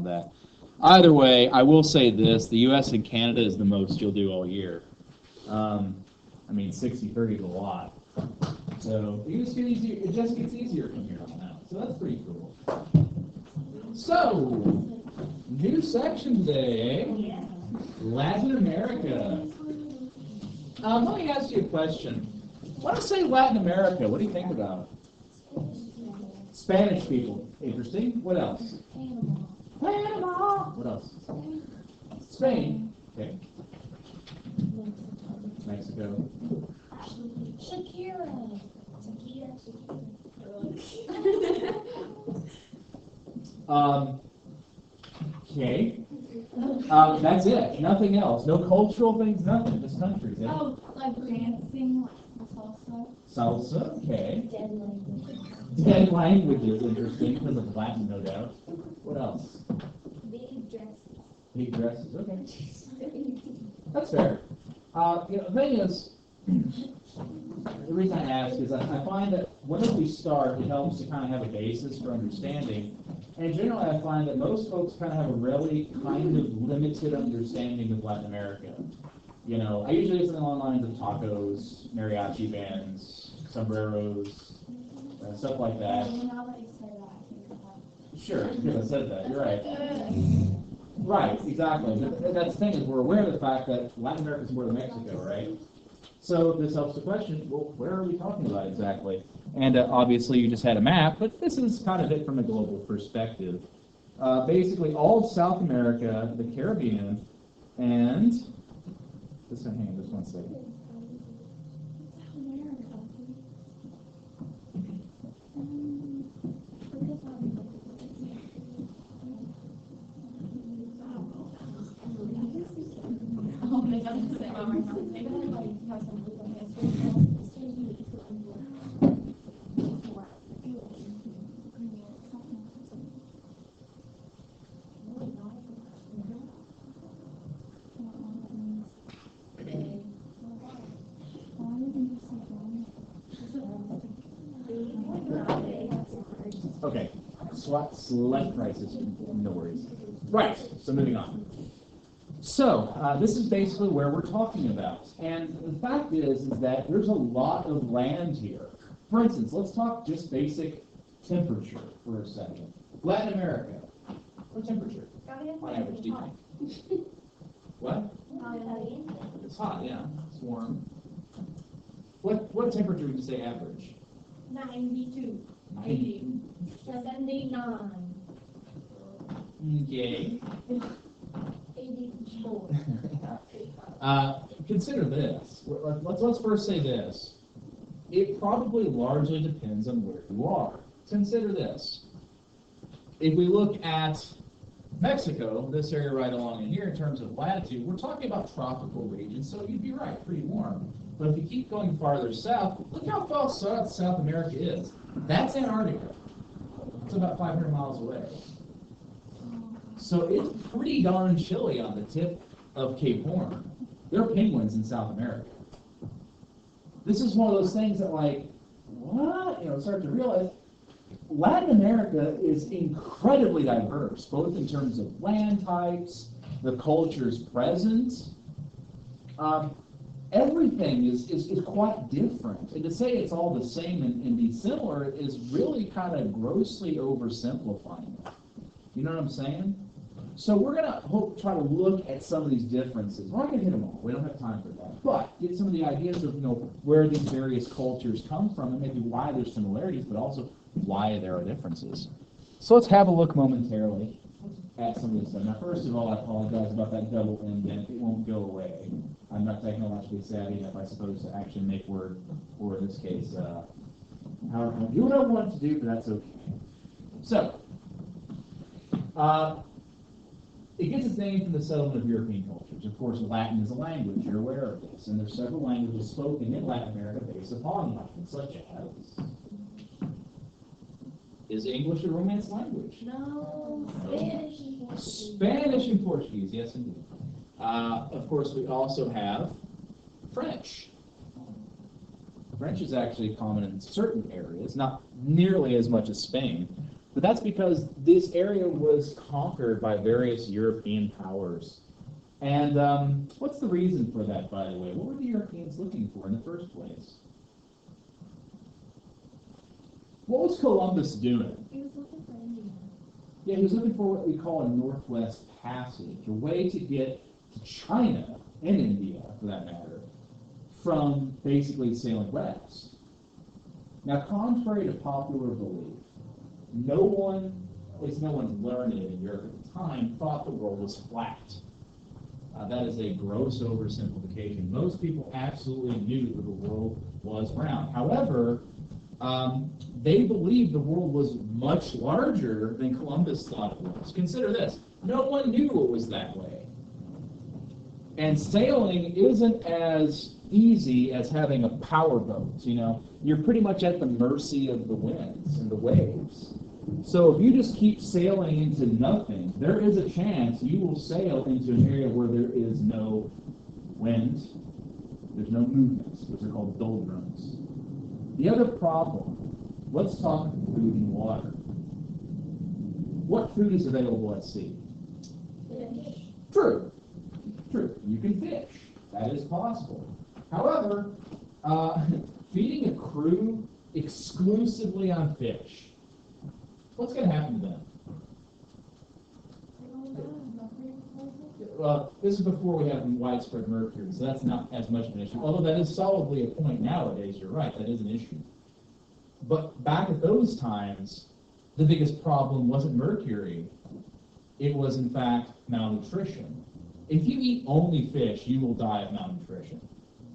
that. Either way, I will say this: the U.S. and Canada is the most you'll do all year. I mean, 60-30 is a lot. So it just gets easier from here on out. So that's pretty cool. So, new section today, eh? Latin America. Let me ask you a question. When I say Latin America, what do you think about? Spanish people. Interesting. What else? Panama. What else? Spain. Okay. Mexico. Shakira. Okay. That's it. Nothing else. No cultural things. Nothing. Just countries. Eh? Oh, like dancing, like salsa. Salsa. Okay. Dead language. Dead languages. Interesting because of Latin, no doubt. What else? Big dresses. Big dresses. Okay. That's fair. The thing is, the reason I ask is I find that whenever we start, it helps to kind of have a basis for understanding. And generally, I find that most folks kind of have a really kind of limited understanding of Latin America. You know, I usually do something along the lines of tacos, mariachi bands, sombreros, stuff like that. Now that you say that, I think about Sure, because I said that. You're right. Right, exactly. But that's the thing is we're aware of the fact that Latin America is more than Mexico, right? So this helps the question, well, where are we talking about exactly? And obviously you just had a map, but this is kind of it from a global perspective. Basically all of South America, the Caribbean, and hang on just one second. Okay, select crisis, no worries. Right, so moving on. So, this is basically where we're talking about. And the fact is that there's a lot of land here. For instance, let's talk just basic temperature for a second. Latin America, what temperature? On average, do you think? What? It's hot, yeah. It's warm. What temperature would you say average? 92. 90. 79. Okay. 84. Consider this. Let's first say this. It probably largely depends on where you are. Consider this. If we look at Mexico, this area right along in here in terms of latitude, we're talking about tropical regions, so you'd be right, pretty warm. But if you keep going farther south, look how far South America is. That's Antarctica. It's about 500 miles away. So it's pretty darn chilly on the tip of Cape Horn. There are penguins in South America. This is one of those things that, like, what? Start to realize Latin America is incredibly diverse, both in terms of land types, the cultures present. Everything is quite different. And to say it's all the same and be similar is really kind of grossly oversimplifying it. You know what I'm saying? So we're going to try to look at some of these differences. We're not going to hit them all. We don't have time for that. But get some of the ideas of where these various cultures come from and maybe why there's similarities, but also why there are differences. So let's have a look momentarily at some of this stuff. Now, first of all, I apologize about that double indent. It won't go away. I'm not technologically savvy enough, I suppose, to actually make word, or in this case, I'll do what I want to do, but that's okay. So, it gets its name from the settlement of European cultures. Of course, Latin is a language. You're aware of this. And there's several languages spoken in Latin America based upon Latin, such as... Is English a Romance language? No, Spanish and Portuguese. Spanish and Portuguese, yes indeed. Of course, we also have French. French is actually common in certain areas, not nearly as much as Spain. But that's because this area was conquered by various European powers. And what's the reason for that, by the way? What were the Europeans looking for in the first place? What was Columbus doing? He was looking for India. Yeah, he was looking for what we call a Northwest Passage, a way to get to China and India, for that matter, from basically sailing west. Now, contrary to popular belief, no one, at least no one learned it in Europe at the time, thought the world was flat. That is a gross oversimplification. Most people absolutely knew that the world was round. However, they believed the world was much larger than Columbus thought it was. Consider this. No one knew it was that way. And sailing isn't as easy as having a power boat, you know. You're pretty much at the mercy of the winds and the waves. So if you just keep sailing into nothing, there is a chance you will sail into an area where there is no wind, there's no movements, which are called doldrums. The other problem, let's talk food and water. What food is available at sea? Fish. True. True. You can fish. That is possible. However, feeding a crew exclusively on fish, what's going to happen to them? Well, this is before we have widespread mercury, so that's not as much of an issue. Although that is solidly a point nowadays, you're right, that is an issue. But back at those times, the biggest problem wasn't mercury. It was, in fact, malnutrition. If you eat only fish, you will die of malnutrition.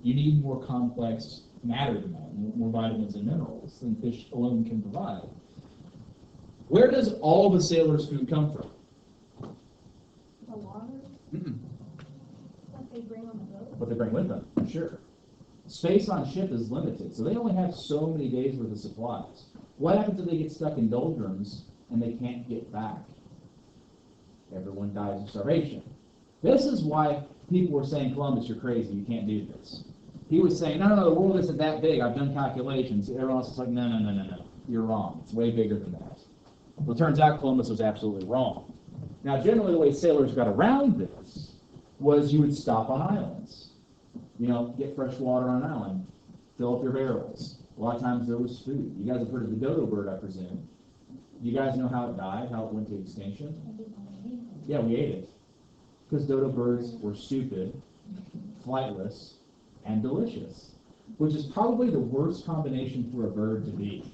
You need more complex matter than that, more vitamins and minerals than fish alone can provide. Where does all the sailors' food come from? The water. What they bring on the boat. What they bring with them, sure. Space on ship is limited, so they only have so many days worth of supplies. What happens if they get stuck in doldrums and they can't get back? Everyone dies of starvation. This is why people were saying, Columbus, you're crazy, you can't do this. He was saying, no, the world isn't that big, I've done calculations. Everyone else is like, no, you're wrong, it's way bigger than that. Well, it turns out Columbus was absolutely wrong. Now, generally the way sailors got around this was you would stop on islands. You know, get fresh water on an island, fill up your barrels. A lot of times there was food. You guys have heard of the dodo bird, I presume. You guys know how it died, how it went to extinction? Yeah, we ate it. Because dodo birds were stupid, flightless, and delicious, which is probably the worst combination for a bird to be.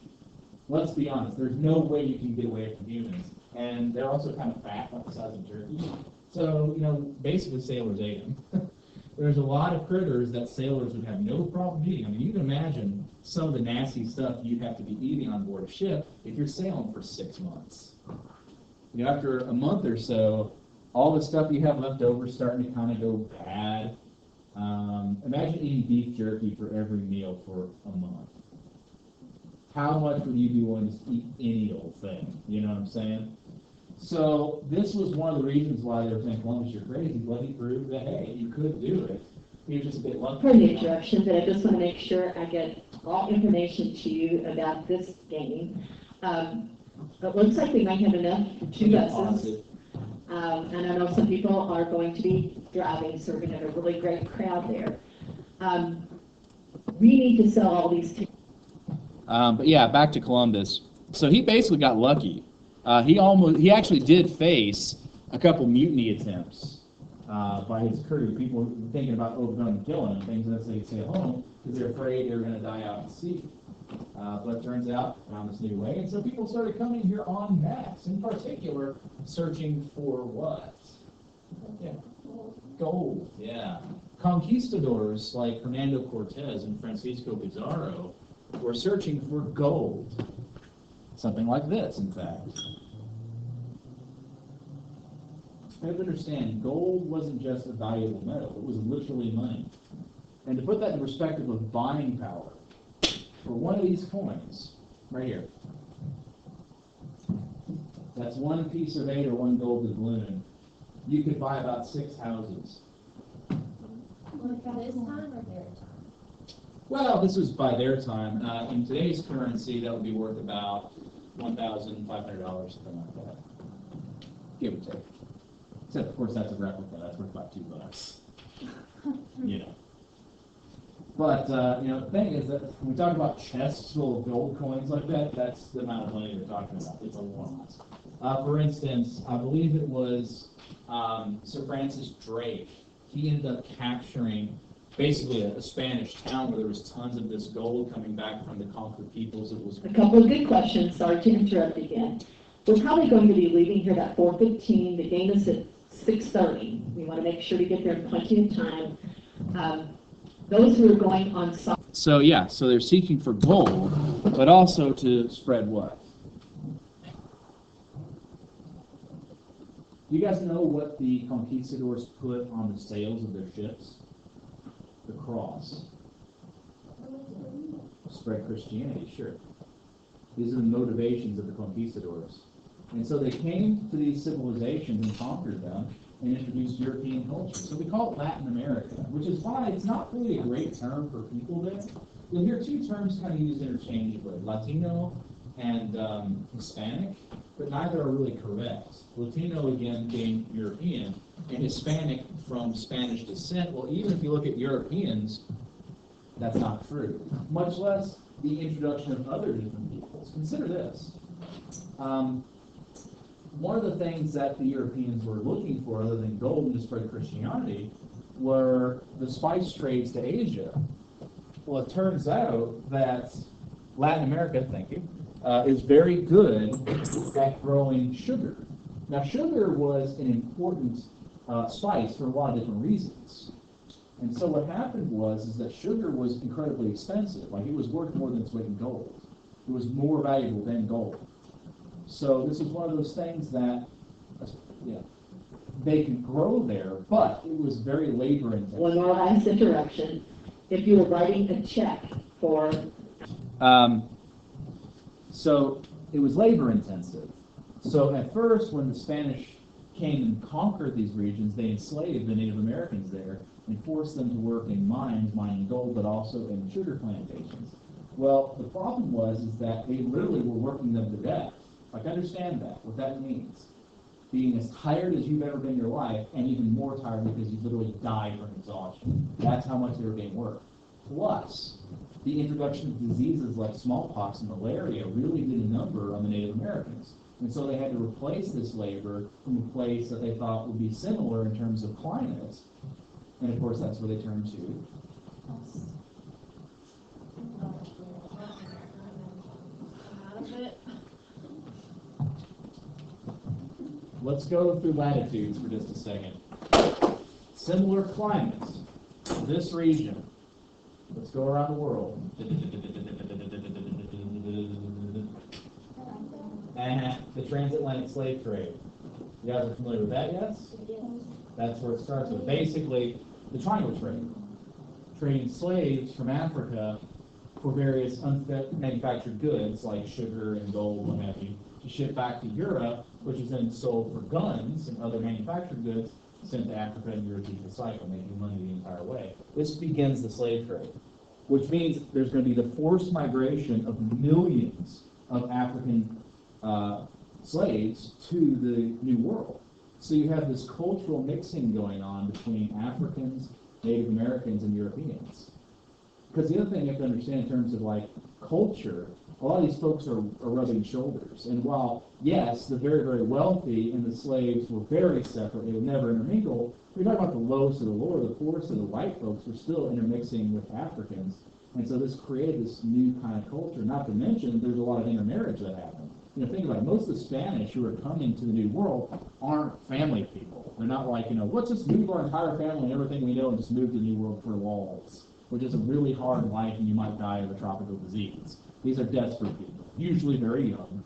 Let's be honest, there's no way you can get away from humans. And they're also kind of fat, like the size of turkey. So, you know, basically sailors ate them. There's a lot of critters that sailors would have no problem eating. I mean, you can imagine some of the nasty stuff you'd have to be eating on board a ship if you're sailing for 6 months. You know, after a month or so, all the stuff you have left over is starting to kind of go bad. Imagine eating beef jerky for every meal for a month. How much would you be willing to eat any old thing? You know what I'm saying? So this was one of the reasons why they were saying, Columbus, you're crazy, but he proved that, hey, you could do it. He was just a bit lucky. Pardon the interruption, but I just want to make sure I get all information to you about this game. It looks like we might have enough for 2 buses. And I know some people are going to be driving, so we're going to have a really great crowd there. We need to sell all these tickets. But yeah, back to Columbus. So he basically got lucky. He actually did face a couple mutiny attempts by his crew. People were thinking about overthrowing and killing him, things that they could stay home because they're afraid they were going to die out at sea. But it turns out found this new way, and so people started coming here en masse. In particular, searching for what? Yeah, gold. Yeah, conquistadors like Hernando Cortez and Francisco Pizarro were searching for gold. Something like this, in fact. You have to understand, gold wasn't just a valuable metal, it was literally money. And to put that in perspective of buying power, for one of these coins, right here, that's 1 piece of 8 or 1 gold doubloon, you could buy about 6 houses. This time or their time? Well, this was by their time. In today's currency, that would be worth about $1,500, something like that, give or take. Except, of course, that's a replica. That's worth about $2. You know. But the thing is that when we talk about chests full of gold coins like that, that's the amount of money we're talking about. It's a lot. For instance, I believe it was Sir Francis Drake. He ended up capturing basically a Spanish town where there was tons of this gold coming back from the conquered peoples. It was A couple of good questions. Sorry to interrupt again. We're probably going to be leaving here at 4:15. The game is at 6:30. We want to make sure to get there in plenty of time. Those who are going on site. So they're seeking for gold, but also to spread what? Do you guys know what the conquistadors put on the sails of their ships? The cross. Spread Christianity, sure. These are the motivations of the conquistadors. And so they came to these civilizations and conquered them and introduced European culture. So we call it Latin America, which is why it's not really a great term for people there. You'll hear two terms kind of used interchangeably, Latino and Hispanic, but neither are really correct. Latino, again, being European, and Hispanic from Spanish descent. Well, even if you look at Europeans, that's not true, much less the introduction of other different peoples. Consider this. One of the things that the Europeans were looking for, other than gold to spread Christianity, were the spice trades to Asia. Well, it turns out that Latin America, thank you, is very good at growing sugar. Now, sugar was an important spice for a lot of different reasons. And so what happened was that sugar was incredibly expensive. Like, it was worth more than its weight in gold. It was more valuable than gold. So this is one of those things that they could grow there, but it was very labor intensive. One more last interruption. If you were writing a check for... So it was labor intensive. So at first, when the Spanish came and conquered these regions, they enslaved the Native Americans there and forced them to work in mines, mining gold, but also in sugar plantations. Well, the problem was that they literally were working them to death. Like, understand that, what that means. Being as tired as you've ever been in your life, and even more tired because you literally died from exhaustion. That's how much they were being worked. Plus, the introduction of diseases like smallpox and malaria really did a number on the Native Americans. And so they had to replace this labor from a place that they thought would be similar in terms of climate. And of course, that's where they turned to. Let's go through latitudes for just a second. Similar climates. This region. Let's go around the world. And the transatlantic slave trade. You guys are familiar with that, yes? That's where it starts with. Basically, the triangle trade. Trading slaves from Africa for various unmanufactured goods like sugar and gold, what have you, to ship back to Europe, which is then sold for guns and other manufactured goods sent to Africa and Europe to cycle, making money the entire way. This begins the slave trade, which means there's going to be the forced migration of millions of African slaves to the New World. So you have this cultural mixing going on between Africans, Native Americans, and Europeans. Because the other thing you have to understand in terms of like culture, a lot of these folks are rubbing shoulders. And while, yes, the very, very wealthy and the slaves were very separate, they would never intermingle, we're talking about the lowest of the lower, the poorest of the white folks were still intermixing with Africans. And so this created this new kind of culture. Not to mention, there's a lot of intermarriage that happened. Think about it. Most of the Spanish who are coming to the New World aren't family people. They're not like, let's just move our entire family and everything we know and just move to the New World for walls, which is a really hard life and you might die of a tropical disease. These are desperate people, usually very young,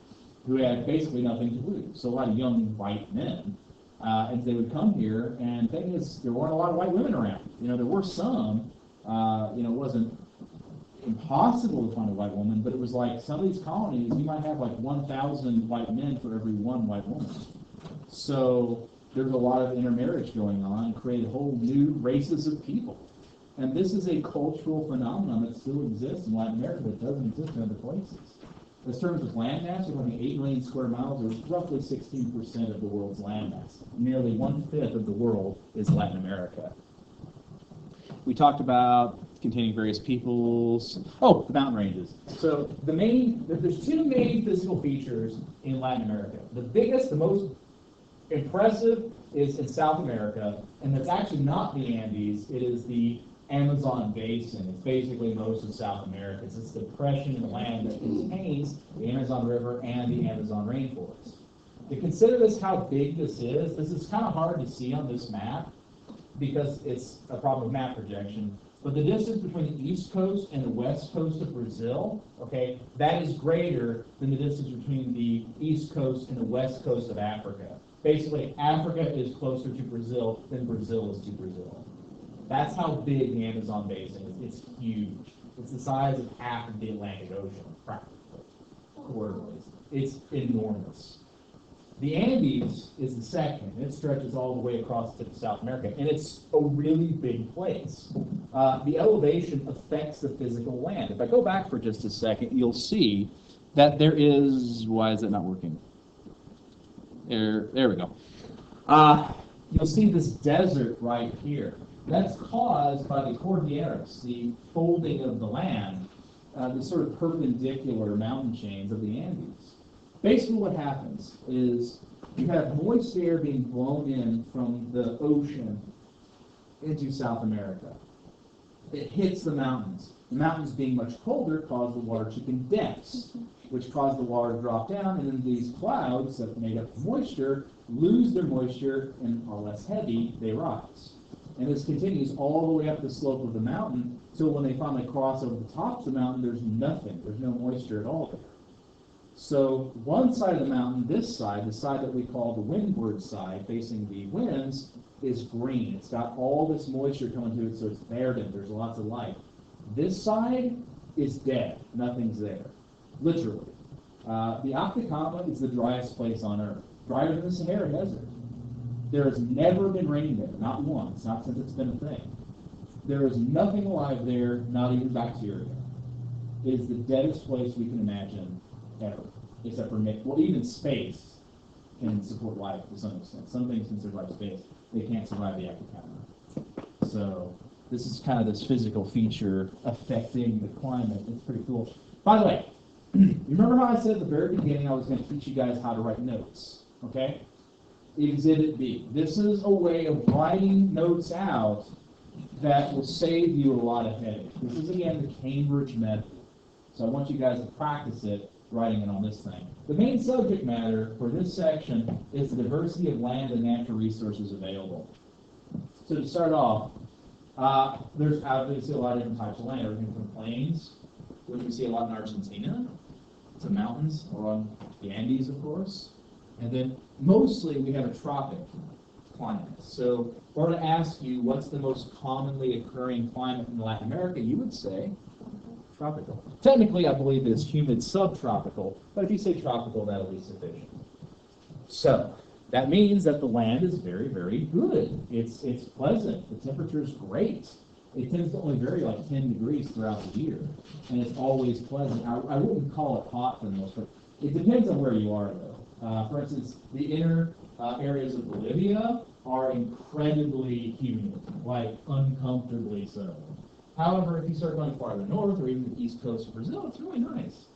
who had basically nothing to lose. So a lot of young white men. And they would come here, and the thing is, there weren't a lot of white women around. There were some. It wasn't impossible to find a white woman, but it was like some of these colonies, you might have like 1,000 white men for every one white woman. So there's a lot of intermarriage going on and created whole new races of people. And this is a cultural phenomenon that still exists in Latin America that doesn't exist in other places. In terms of land mass, we're talking 8 million square miles, or roughly 16% of the world's land mass. Nearly 1/5 of the world is Latin America. We talked about containing various peoples. Oh, the mountain ranges. So there's two main physical features in Latin America. The biggest, the most impressive is in South America, and it's actually not the Andes, it is the Amazon basin. It's basically most of South America. It's this depression in the land that contains the Amazon River and the Amazon rainforest. To consider this how big this is kind of hard to see on this map because it's a problem of map projection. But the distance between the east coast and the west coast of Brazil, okay, that is greater than the distance between the east coast and the west coast of Africa. Basically, Africa is closer to Brazil than Brazil is to Brazil. That's how big the Amazon basin is. It's huge. It's the size of half of the Atlantic Ocean, practically. Quarterly. It's enormous. The Andes is the second. It stretches all the way across to South America, and it's a really big place. The elevation affects the physical land. If I go back for just a second, you'll see that there is, why is it not working? There we go. You'll see this desert right here. That's caused by the Cordilleras, the folding of the land, the sort of perpendicular mountain chains of the Andes. Basically what happens is you have moist air being blown in from the ocean into South America. It hits the mountains. The mountains being much colder cause the water to condense, which caused the water to drop down, and then these clouds that made up moisture lose their moisture and are less heavy, they rise. And this continues all the way up the slope of the mountain till when they finally cross over the top of the mountain, there's nothing. There's no moisture at all there. So one side of the mountain, this side, the side that we call the windward side, facing the winds, is green. It's got all this moisture coming to it, so it's verdant. There's lots of life. This side is dead. Nothing's there. Literally. The Atacama is the driest place on Earth, drier than the Sahara Desert. There has never been rain there, not once, not since it's been a thing. There is nothing alive there, not even bacteria. It is the deadest place we can imagine ever, except for, well, even space can support life to some extent. Some things can survive space. They can't survive the Atacama. So this is kind of this physical feature affecting the climate. It's pretty cool. By the way, you remember how I said at the very beginning I was going to teach you guys how to write notes, okay? Exhibit B. This is a way of writing notes out that will save you a lot of headache. This is, again, the Cambridge method. So I want you guys to practice it, writing it on this thing. The main subject matter for this section is the diversity of land and natural resources available. So to start off, there's obviously a lot of different types of land, everything from plains, which we see a lot in Argentina, to mountains along the Andes, of course. And then mostly we have a tropic climate. So if I were to ask you what's the most commonly occurring climate in Latin America, you would say tropical. Technically, I believe it's humid subtropical, but if you say tropical, that'll be sufficient. So that means that the land is very, very good. It's pleasant. The temperature is great. It tends to only vary like 10 degrees throughout the year, and it's always pleasant. I wouldn't call it hot for the most part. It depends on where you are, though. For instance, the inner areas of Bolivia are incredibly humid, like uncomfortably so. However, if you start going farther north or even the east coast of Brazil, it's really nice.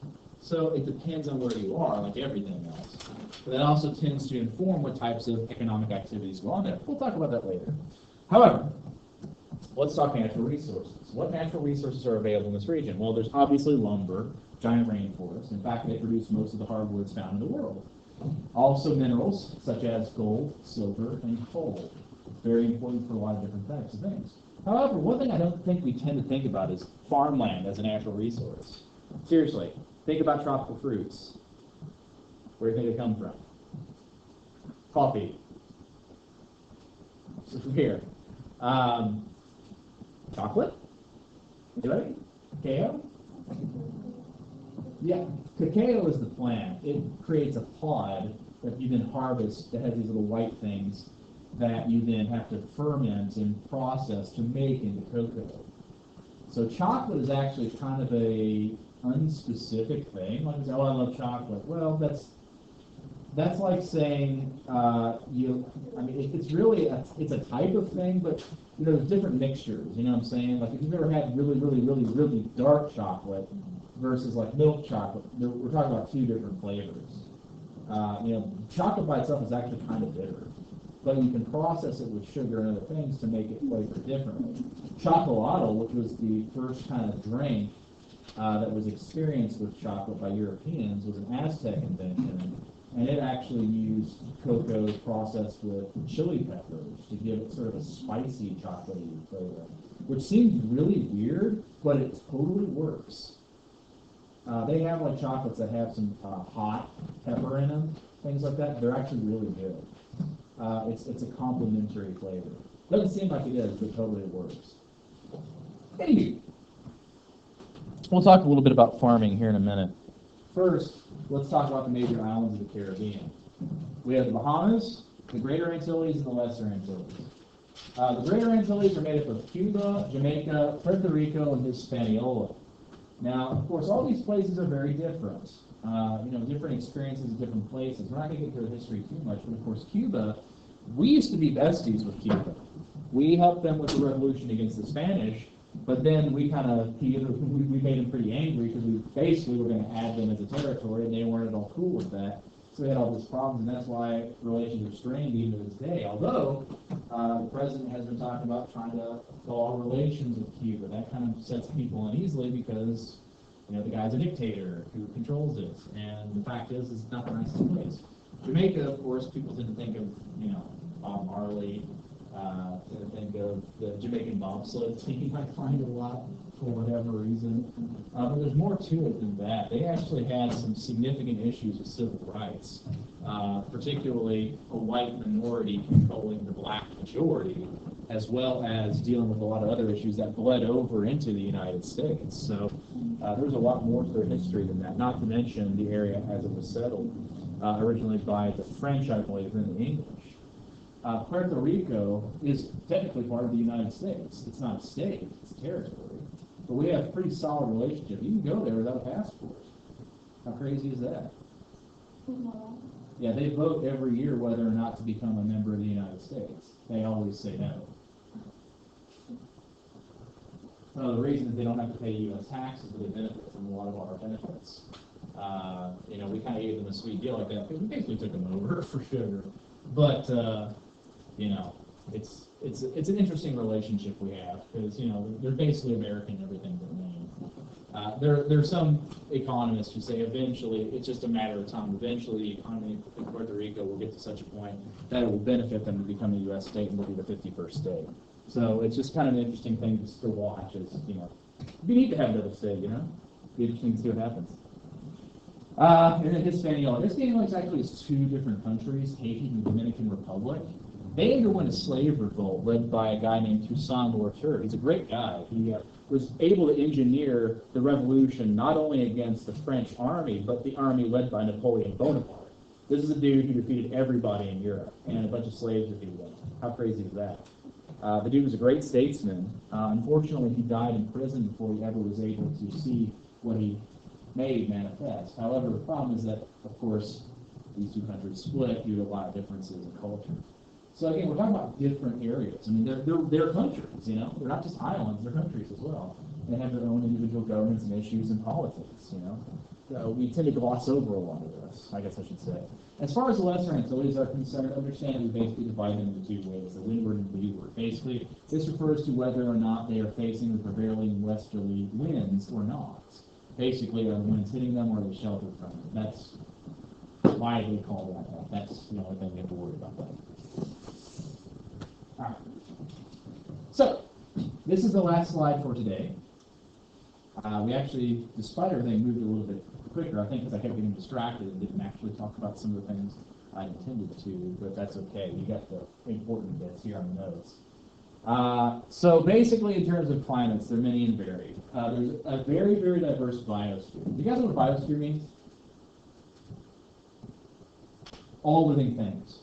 So it depends on where you are, like everything else. But that also tends to inform what types of economic activities go on there. We'll talk about that later. However, let's talk natural resources. What natural resources are available in this region? Well, there's obviously lumber, giant rainforests. In fact, they produce most of the hardwoods found in the world. Also minerals, such as gold, silver, and coal. Very important for a lot of different types of things. However, one thing I don't think we tend to think about is farmland as a natural resource. Seriously, think about tropical fruits. Where do you think they come from? Coffee. Here. Chocolate? Anybody? Cacao? Yeah, cacao is the plant. It creates a pod that you then harvest that has these little white things that you then have to ferment and process to make into cocoa. So chocolate is actually kind of a unspecific thing. Like, oh, I love chocolate. Well, that's like saying I mean, it's really it's a type of thing, but you know, there's different mixtures. You know what I'm saying? Like, if you've ever had really, really, really, really dark chocolate versus like milk chocolate, we're talking about two different flavors. You know, chocolate by itself is actually kind of bitter, but you can process it with sugar and other things to make it flavor differently. Chocolate, which was the first kind of drink that was experienced with chocolate by Europeans, was an Aztec invention, and it actually used cocoa processed with chili peppers to give it sort of a spicy chocolatey flavor, which seems really weird, but it totally works. They have like chocolates that have some hot pepper in them, things like that. They're actually really good. It's a complementary flavor. Doesn't seem like it is, but totally works. Anyway, we'll talk a little bit about farming here in a minute. First, let's talk about the major islands of the Caribbean. We have the Bahamas, the Greater Antilles, and the Lesser Antilles. The Greater Antilles are made up of Cuba, Jamaica, Puerto Rico, and Hispaniola. Now, of course, all these places are very different. You know, different experiences in different places. We're not going to get into the history too much, but of course, Cuba, we used to be besties with Cuba. We helped them with the revolution against the Spanish, but then we kind of, we made them pretty angry because we basically were going to add them as a territory, and they weren't at all cool with that. So we had all these problems, and that's why relations are strained even to this day. Although the president has been talking about trying to thaw relations with Cuba. That kind of sets people uneasily because, you know, the guy's a dictator who controls it, and the fact is, it's not the nicest place. Jamaica, of course, people tend to think of, you know, Bob Marley, tend to think of the Jamaican bobsled team, I find a lot, for whatever reason. But there's more to it than that. They actually had some significant issues with civil rights, particularly a white minority controlling the black majority, as well as dealing with a lot of other issues that bled over into the United States. So there's a lot more to their history than that, not to mention the area as it was settled, originally by the French, I believe, and the English. Puerto Rico is technically part of the United States. It's not a state, it's a territory. But we have a pretty solid relationship. You can go there without a passport. How crazy is that? Yeah, they vote every year whether or not to become a member of the United States. They always say no. The reason is they don't have to pay U.S. taxes, but they benefit from a lot of our benefits. You know, we kind of gave them a sweet deal like that because we basically took them over for sugar. But you know, it's an interesting relationship we have because, you know, they're basically American in everything but name. There's some economists who say eventually it's just a matter of time. Eventually, the economy in Puerto Rico will get to such a point that it will benefit them to become a U.S. state and will be the 51st state. So it's just kind of an interesting thing just to watch. As you know, we need to have another state. You know, it'd be interesting to see what happens. And then Hispaniola. Hispaniola actually is two different countries, Haiti and the Dominican Republic. They underwent a slave revolt led by a guy named Toussaint Louverture. He's a great guy. He was able to engineer the revolution not only against the French army, but the army led by Napoleon Bonaparte. This is a dude who defeated everybody in Europe, and a bunch of slaves defeated him. How crazy is that? The dude was a great statesman. Unfortunately, he died in prison before he ever was able to see what he made manifest. However, the problem is that, of course, these two countries split due to a lot of differences in culture. So again, we're talking about different areas. I mean, they're countries, you know. They're not just islands, they're countries as well. They have their own individual governments and issues and politics, you know. So we tend to gloss over a lot of this, I guess I should say. As far as the Lesser Antilles are concerned, understand we basically divide them into two ways, the windward and leeward. Basically, this refers to whether or not they are facing the prevailing westerly winds or not. Basically, are the winds hitting them or are they sheltered from them? That's why they call that. That's the only thing we have to worry about that. All right. So, this is the last slide for today. We actually, despite everything, moved a little bit quicker, I think because I kept getting distracted and didn't actually talk about some of the things I intended to, but that's okay. You got the important bits here on the notes. So basically, in terms of climates, they're many and varied. There's a very, very diverse biosphere. Do you guys know what a biosphere means? All living things.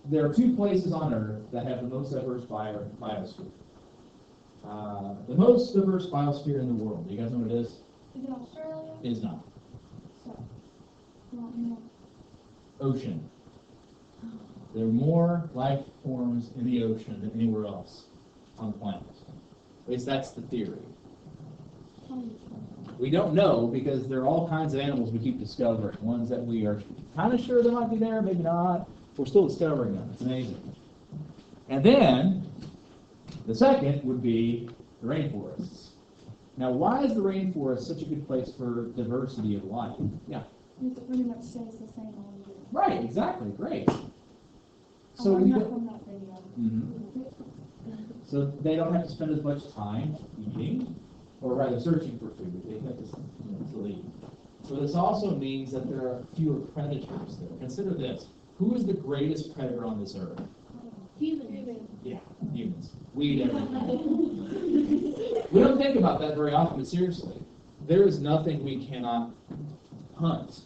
There are two places on Earth that have the most diverse biosphere. The most diverse biosphere in the world. Do you guys know what it is? Is it Australia? It is not. So, no. Ocean. There are more life forms in the ocean than anywhere else on the planet. At least that's the theory. We don't know because there are all kinds of animals we keep discovering. Ones that we are kind of sure they might be there, maybe not. We're still discovering them. It's amazing. And then, the second would be the rainforests. Now, why is the rainforest such a good place for diversity of life? Yeah. It pretty much stays the same all year. Right, exactly. Great. So I learned we that don't- from that video. So they don't have to spend as much time eating, or rather searching for food. They have to eat. So this also means that there are fewer predators there. Consider this. Who is the greatest predator on this earth? Human. Yeah, humans. We eat everything. We don't think about that very often, but seriously, there is nothing we cannot hunt.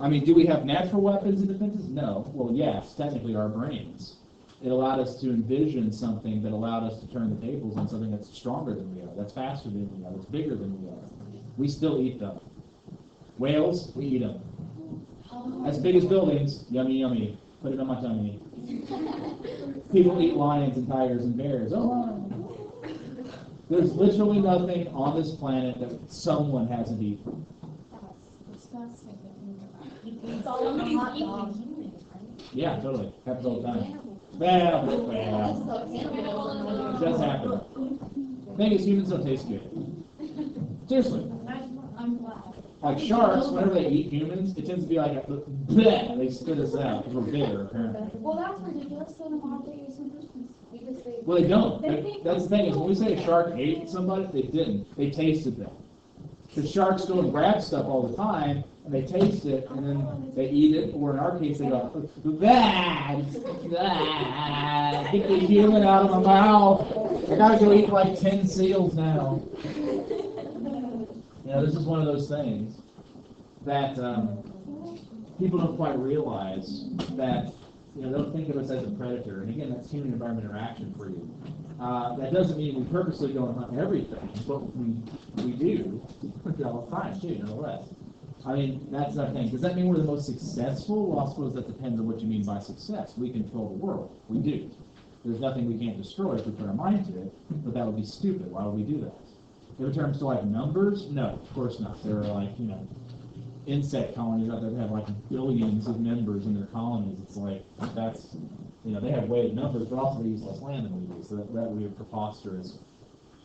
I mean, do we have natural weapons and defenses? No. Well, yes, technically our brains. It allowed us to envision something that allowed us to turn the tables on something that's stronger than we are, that's faster than we are, that's bigger than we are. We still eat them. Whales, we eat them. As big as buildings, yummy, yummy. Put it on my tummy. People eat lions and tigers and bears. Oh, there's literally nothing on this planet that someone hasn't eaten. That's disgusting. It's all in the hot dog. Yeah, totally. Happens all the time. Well, it does happen. Thing is, humans don't taste good. Seriously. I'm glad. Like sharks, whenever they eat humans, it tends to be like a bleh, they spit us out because we're bigger, apparently. Well, that's ridiculous. So why don't they use some Christmas? Because they. Well, they don't. That's the thing is, when we say a shark ate somebody, they didn't. They tasted them. The sharks go and grab stuff all the time, and they taste it, and then they eat it, or in our case, they go, bad, get the human out of my mouth. I gotta go eat like 10 seals now. You know, this is one of those things that people don't quite realize that, you know, they'll think of us as a predator, and again, that's human environment interaction for you. That doesn't mean we purposely go and hunt everything, but we do all the time too, nonetheless. I mean, that's the thing. Does that mean we're the most successful? Well, I suppose that depends on what you mean by success. We control the world. We do. There's nothing we can't destroy if we put our mind to it, but that would be stupid. Why would we do that? In terms to like numbers, no, of course not. There are like, you know, insect colonies out there that have like billions of members in their colonies. It's like, that's, you know, they have weighted numbers, but also they use less land than we do. So that would be a preposterous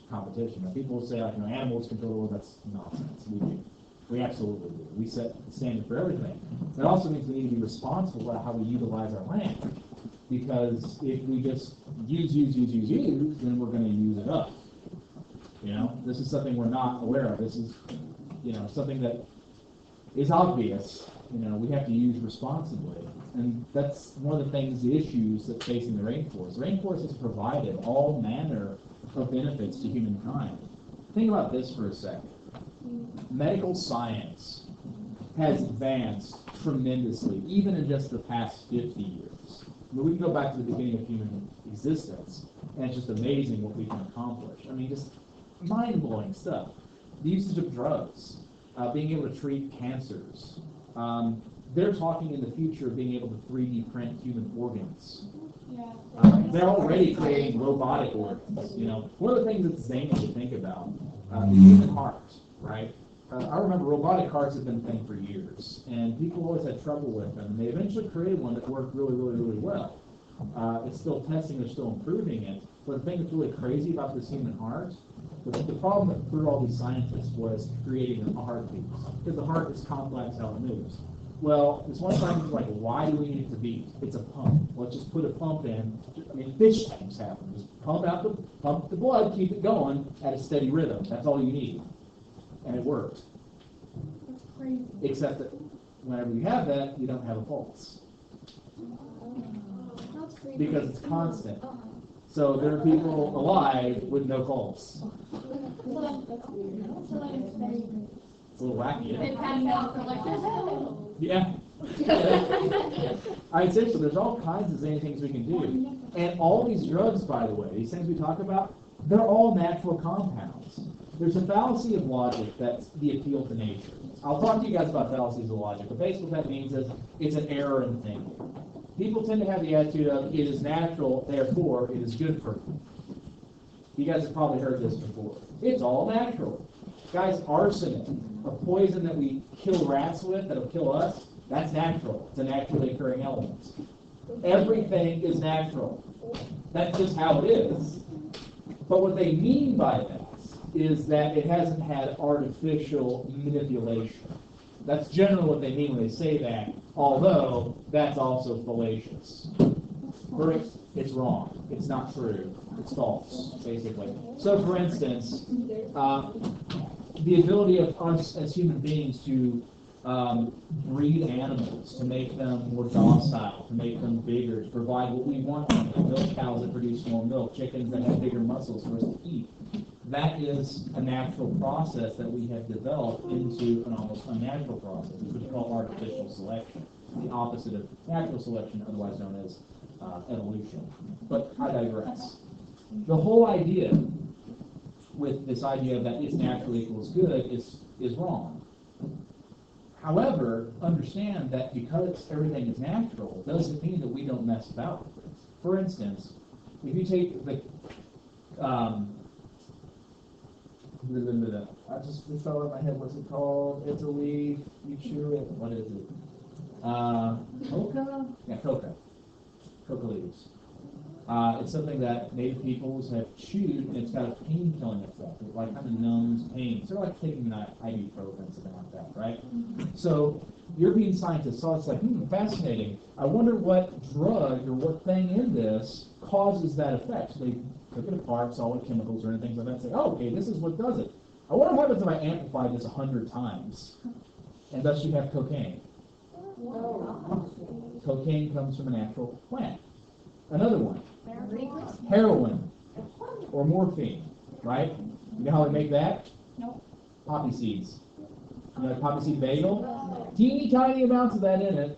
competition. Now, people will say like, you know, animals control the world. That's nonsense. We do. We absolutely do. We set the standard for everything. That also means we need to be responsible about how we utilize our land. Because if we just use, then we're going to use it up. You know, this is something we're not aware of. This is, you know, something that is obvious. You know, we have to use responsibly. And that's one of the things, the issues that facing the rainforest. The rainforest has provided all manner of benefits to humankind. Think about this for a second. Medical science has advanced tremendously, even in just the past 50 years. I mean, we can go back to the beginning of human existence, and it's just amazing what we can accomplish. I mean, just mind-blowing stuff. The usage of drugs, being able to treat cancers. They're talking in the future of being able to 3D print human organs. Yeah. They're already creating robotic organs. You know, one of the things that's zany to think about, the human heart, right? I remember robotic hearts have been a thing for years, and people always had trouble with them. And they eventually created one that worked really well. It's still testing, they're still improving it. But the thing that's really crazy about this human heart, the problem that threw all these scientists was creating a heartbeat. Because the heart is complex how it moves. Well, this one scientist was like, why do we need it to beat? It's a pump. Let's just put a pump in. I mean, fish tanks happen. Just pump the blood, keep it going at a steady rhythm. That's all you need. And it worked. That's crazy. Except that whenever you have that, you don't have a pulse. That's crazy. Because it's constant. So there are people alive with no pulse. That's weird. So like it's very. It's a little wacky, They isn't it? pass out for like this. Yeah. I'd say so. There's all kinds of zany things we can do. And all these drugs, by the way, these things we talk about, they're all natural compounds. There's a fallacy of logic that's the appeal to nature. I'll talk to you guys about fallacies of logic, but basically what that means is it's an error in thinking. People tend to have the attitude of, it is natural, therefore it is good for me. You guys have probably heard this before. It's all natural. Guys, arsenic, a poison that we kill rats with that'll kill us, that's natural. It's a naturally occurring element. Everything is natural. That's just how it is. But what they mean by that is that it hasn't had artificial manipulation. That's generally what they mean when they say that, although that's also fallacious. First, it's wrong. It's not true. It's false, basically. So, for instance, the ability of us as human beings to breed animals, to make them more docile, to make them bigger, to provide what we want from them. Milk cows that produce more milk, chickens that have bigger muscles for us to eat. That is a natural process that we have developed into an almost unnatural process, which we call artificial selection, the opposite of natural selection, otherwise known as evolution. But I digress. The whole idea with this idea that it's natural equals good is wrong. However, understand that because everything is natural, doesn't mean that we don't mess about with it. For instance, if you take the I just fell out of my head. What's it called? It's a leaf. You chew it. What is it? Coca? Yeah, coca. Coca leaves. It's something that native peoples have chewed, and it's got a pain-killing effect. It like kind of numbs pain. Sort of like taking an ibuprofen, something like that, right? So European scientists saw it's like, fascinating. I wonder what drug or what thing in this causes that effect. So they took it apart, saw what chemicals or anything like that, and say, oh, okay, this is what does it. I wonder what happens if I amplify this 100 times, and thus you have cocaine. Cocaine comes from a natural plant. Another one, heroin or morphine, right? You know how they make that? Nope. Poppy seeds. You know, poppy seed bagel? Teeny tiny amounts of that in it.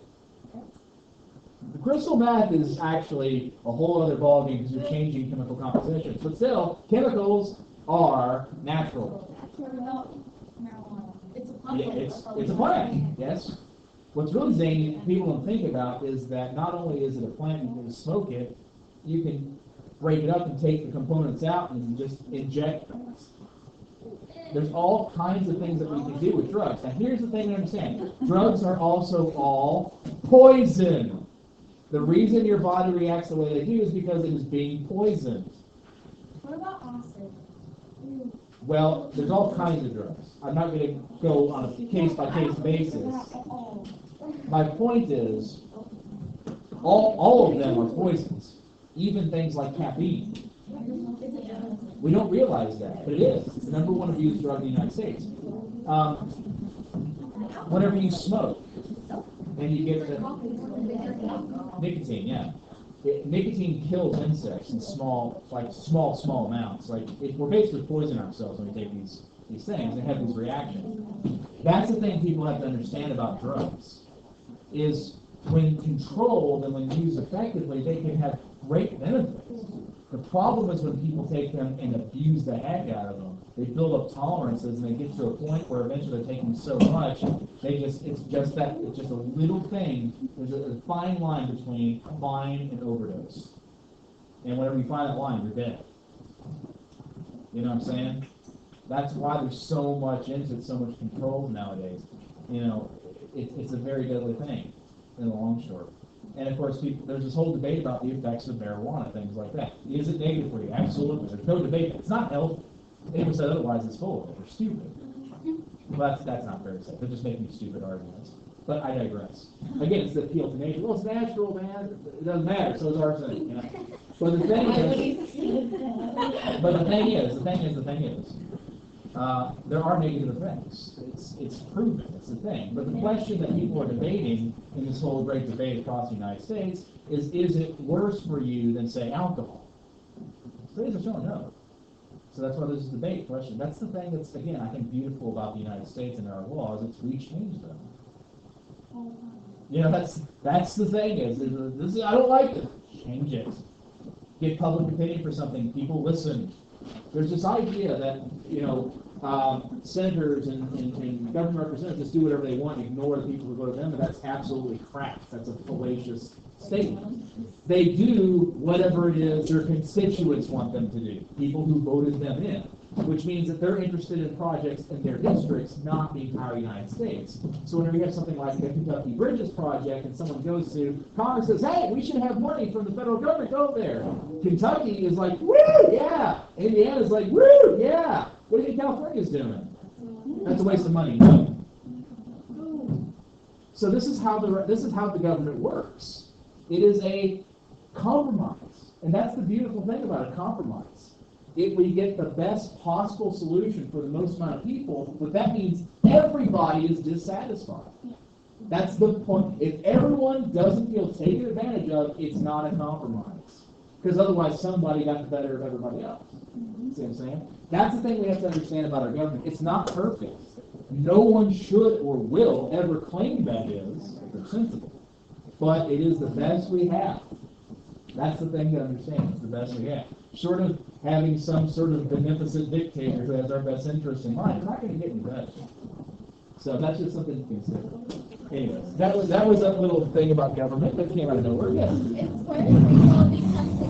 The crystal meth is actually a whole other ballgame because you're changing chemical compositions. But still, chemicals are natural. It's a plant. It's a plant, yes. What's really zany people don't think about is that not only is it a plant, you can smoke it, you can break it up and take the components out and just inject them. There's all kinds of things that we can do with drugs. Now here's the thing to understand. Drugs are also all poison. The reason your body reacts the way they do is because it is being poisoned. What about acid? Well, there's all kinds of drugs. I'm not going to go on a case-by-case basis. My point is, all of them are poisons, even things like caffeine. We don't realize that, but it is. It's the number one abused drug in the United States. Whenever you smoke, and you get the nicotine, yeah. Nicotine kills insects in small amounts. We're basically poisoning ourselves when we take these things and have these reactions. That's the thing people have to understand about drugs, is when controlled and when used effectively, they can have great benefits. The problem is when people take them and abuse the heck out of them. They build up tolerances and they get to a point where eventually they're taking so much, it's just a little thing. There's a fine line between fine and overdose. And whenever you find that line, you're dead. You know what I'm saying? That's why there's so much into it, so much control nowadays. You know, it's a very deadly thing in the long short. And of course, there's this whole debate about the effects of marijuana, things like that. Is it negative for you? Absolutely. There's no debate. It's not healthy. Anyone said otherwise is full of it. They're stupid. Well, that's not fair to say. They're just making stupid arguments. But I digress. Again, it's the appeal to nature. Well, it's natural, man. It doesn't matter. So is arsenic. You know? But the thing is, there are negative effects. It's proven. It's the thing. But the question that people are debating in this whole great debate across the United States is it worse for you than, say, alcohol? Studies are showing no. So that's why there's a debate question. That's the thing that's, again, I think beautiful about the United States and our laws. It's we change them. You know, that's the thing is I don't like it. Change it. Get public opinion for something. People listen. There's this idea that, senators and government representatives do whatever they want, ignore the people who voted them, and that's absolutely crap. That's a fallacious statement. They do whatever it is their constituents want them to do, people who voted them in, which means that they're interested in projects in their districts, not the entire United States. So whenever you have something like the Kentucky Bridges project and someone goes to Congress and says, hey, we should have money from the federal government go there. Kentucky is like, woo, yeah. Indiana's like, woo, yeah. What do you think California's doing? That's a waste of money. No. So this is how the government works. It is a compromise, and that's the beautiful thing about a compromise. If we get the best possible solution for the most amount of people, but that means everybody is dissatisfied. That's the point. If everyone doesn't feel taken advantage of, it's not a compromise. Because otherwise somebody got the better of everybody else. See what I'm saying? That's the thing we have to understand about our government. It's not perfect. No one should or will ever claim that is, if they're sensible. But it is the best we have. That's the thing to understand. It's the best we have. Short of having some sort of beneficent dictator who has our best interest in mind, we're not going to get any better. So that's just something to consider. Anyways, that was a little thing about government that came out of nowhere. Yes. It's where the reality comes to